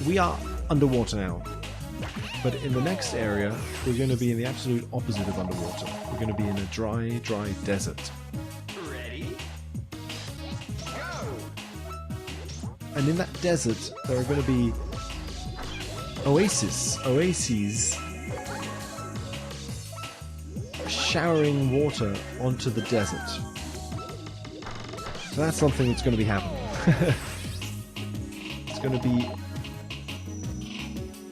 we are underwater now. But in the next area, we're going to be in the absolute opposite of underwater. We're going to be in a dry, dry desert. Ready? Go! And in that desert, there are going to be oases showering water onto the desert. So that's something that's going to be happening. It's going to be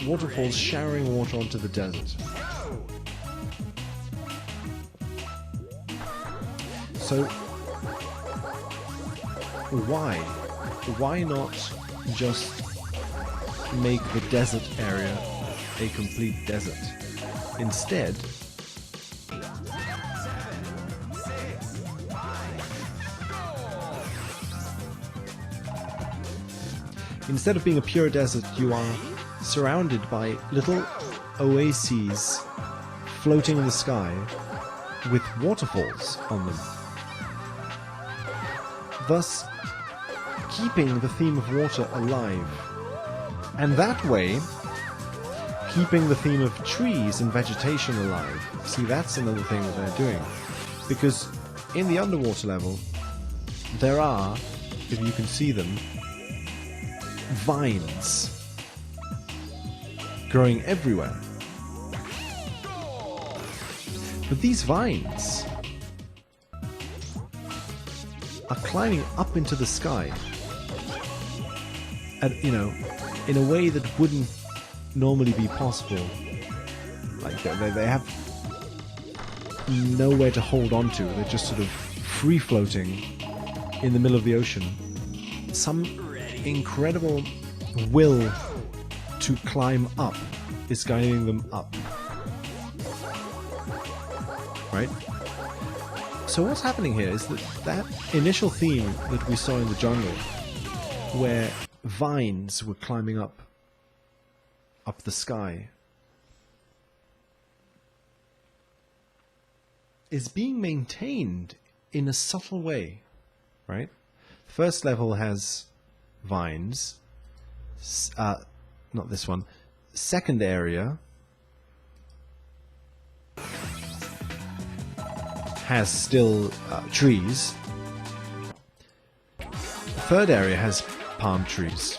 waterfalls showering water onto the desert. So why not just make the desert area a complete desert? Instead, instead of being a pure desert, you are surrounded by little oases floating in the sky with waterfalls on them, thus keeping the theme of water alive, and that way keeping the theme of trees and vegetation alive. See, that's another thing that they're doing, because in the underwater level there are, if you can see them, vines growing everywhere. But these vines are climbing up into the sky, and in a way that wouldn't normally be possible. Like they have nowhere to hold on to. They're just sort of free floating in the middle of the ocean. Some incredible will to climb up is guiding them up. Right? So what's happening here is that initial theme that we saw in the jungle, where vines were climbing up the sky, is being maintained in a subtle way, right? First level has vines, not this one. Second area has still trees. The third area has palm trees.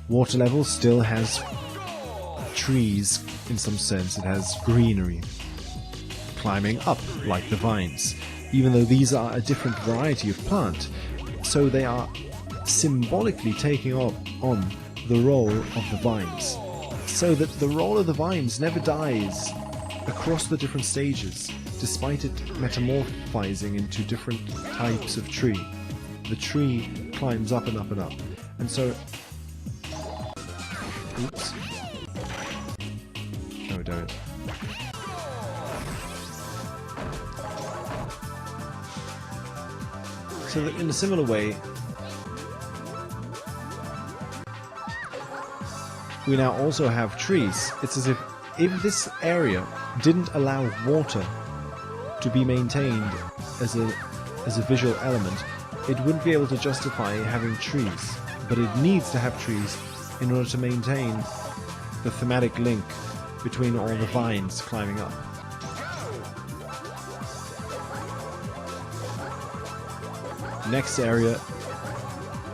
Water level still has trees in some sense. It has greenery climbing up like the vines, even though these are a different variety of plant. So they are symbolically taking on the role of the vines, so that the role of the vines never dies across the different stages, despite it metamorphizing into different types of tree. The tree climbs up and up and up, and so... Oops. No, don't. So that in a similar way, we now also have trees. It's as if this area didn't allow water to be maintained as a visual element, it wouldn't be able to justify having trees. But it needs to have trees in order to maintain the thematic link between all the vines climbing up. Next area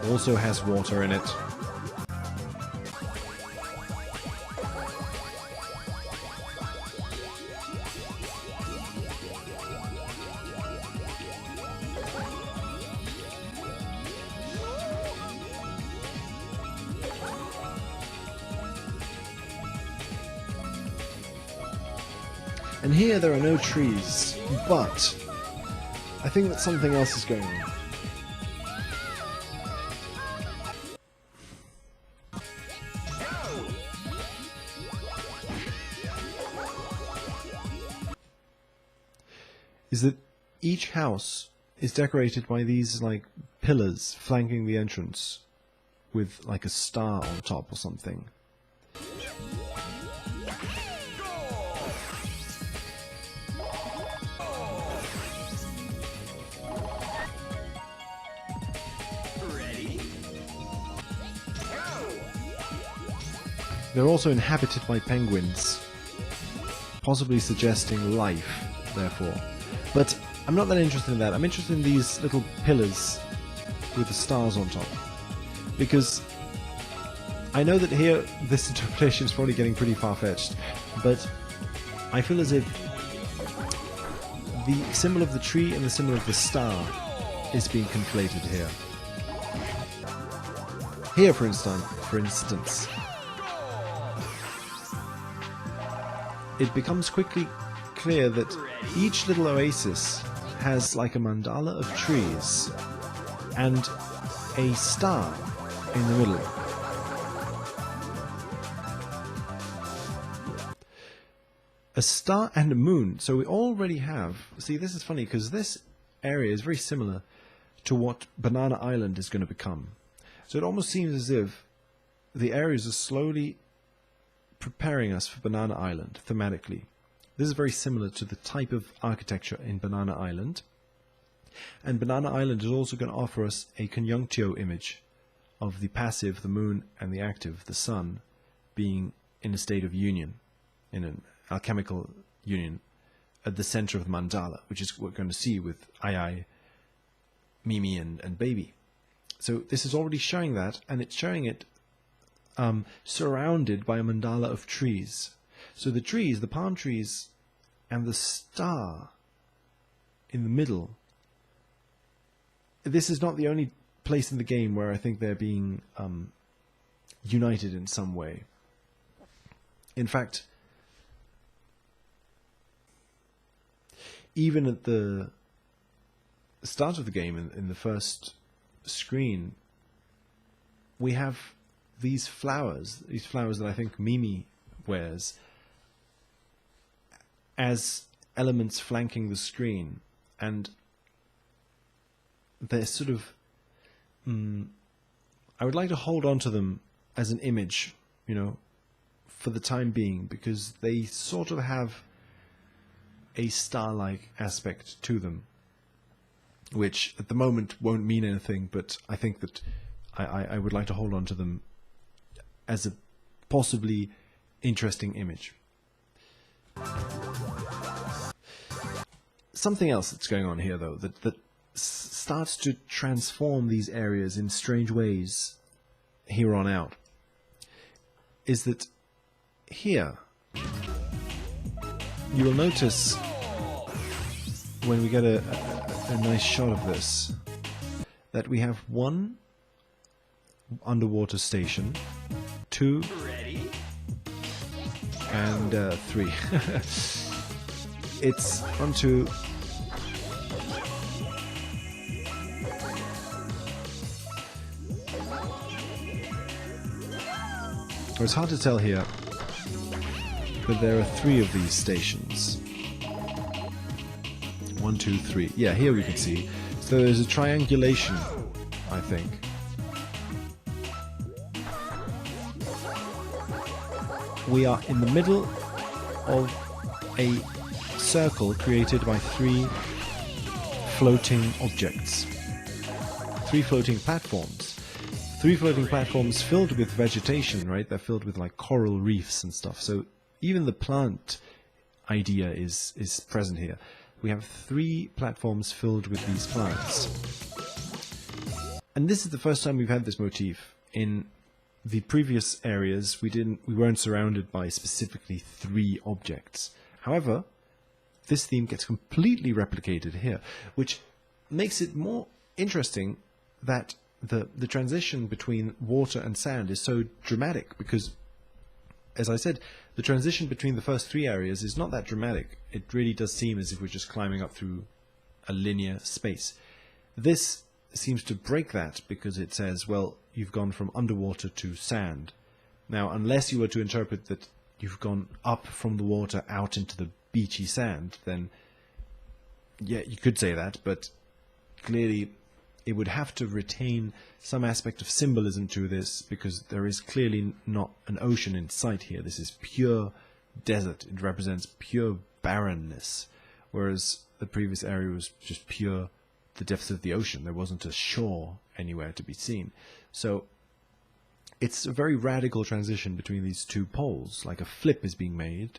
also has water in it. And here there are no trees, but I think that something else is going on. Is that each house is decorated by these like pillars flanking the entrance with like a star on top or something. They're also inhabited by penguins, possibly suggesting life, therefore. But I'm not that interested in that. I'm interested in these little pillars with the stars on top. Because I know that here this interpretation is probably getting pretty far-fetched, but I feel as if the symbol of the tree and the symbol of the star is being conflated here. Here, for instance, it becomes quickly clear that each little oasis has like a mandala of trees and a star in the middle. A star and a moon. So we already have... See, this is funny because this area is very similar to what Banana Island is going to become. So it almost seems as if the areas are slowly preparing us for Banana Island thematically. This is very similar to the type of architecture in Banana Island. And Banana Island is also going to offer us a conjunctio image of the passive, the moon, and the active, the sun, being in a state of union, in an alchemical union, at the center of the mandala, which is what we're going to see with Ai, Mimi, and Baby. So this is already showing that, and it's showing it surrounded by a mandala of trees. So the trees, the palm trees, and the star in the middle. This is not the only place in the game where I think they're being united in some way. In fact, even at the start of the game, in the first screen, we have these flowers that I think Mimi wears as elements flanking the screen, and they're sort of I would like to hold on to them as an image, you know, for the time being, because they sort of have a star-like aspect to them, which at the moment won't mean anything, but I think that I would like to hold on to them as a possibly interesting image. Something else that's going on here, though, that starts to transform these areas in strange ways here on out, is that here you will notice when we get a nice shot of this that we have one underwater station, two, and three. It's onto it's hard to tell here, but there are three of these stations. 1, 2, 3. Yeah, here we can see. So there's a triangulation, I think. We are in the middle of a circle created by three floating objects. Three floating platforms. Three floating platforms filled with vegetation, right? They're filled with like coral reefs and stuff. So even the plant idea is present here. We have three platforms filled with these plants. And this is the first time we've had this motif. In the previous areas, we weren't surrounded by specifically three objects. However, this theme gets completely replicated here, which makes it more interesting that the transition between water and sand is so dramatic, because, as I said, the transition between the first three areas is not that dramatic. It really does seem as if we're just climbing up through a linear space. This seems to break that, because it says, well, you've gone from underwater to sand. Now, unless you were to interpret that you've gone up from the water out into the beachy sand, then yeah, you could say that, but clearly it would have to retain some aspect of symbolism to this, because there is clearly not an ocean in sight here. This is pure desert. It represents pure barrenness, whereas the previous area was just pure the depths of the ocean. There wasn't a shore anywhere to be seen. So It's a very radical transition between these two poles, like a flip is being made.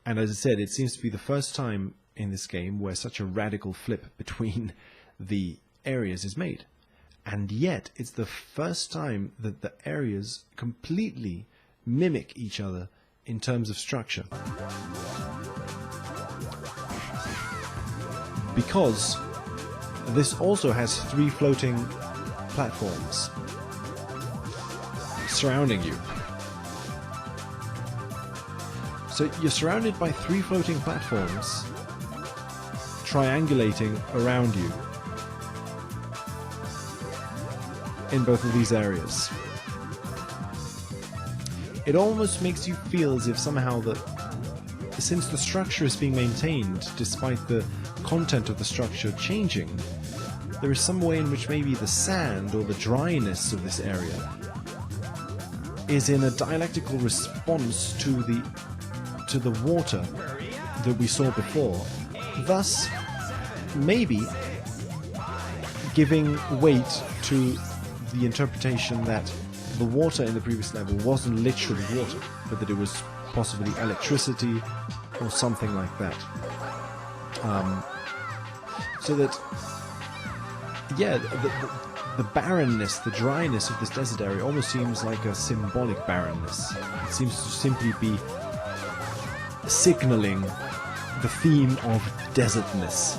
And as I said, it seems to be the first time in this game where such a radical flip between the areas is made. And yet, it's the first time that the areas completely mimic each other in terms of structure. Because this also has 3 floating platforms surrounding you. So you're surrounded by 3 floating platforms triangulating around you in both of these areas. It almost makes you feel as if somehow that since the structure is being maintained despite the content of the structure changing, there is some way in which maybe the sand or the dryness of this area is in a dialectical response to the water that we saw before, thus maybe giving weight to the interpretation that the water in the previous level wasn't literally water, but that it was possibly electricity or something like that. So that, yeah, the barrenness, the dryness of this desert area almost seems like a symbolic barrenness. It seems to simply be signaling the theme of desertness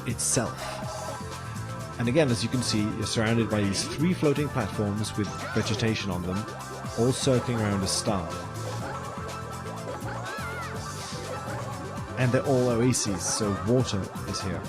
itself. And again, as you can see, you're surrounded by these 3 floating platforms with vegetation on them, all circling around a star. And they're all oases, so water is here.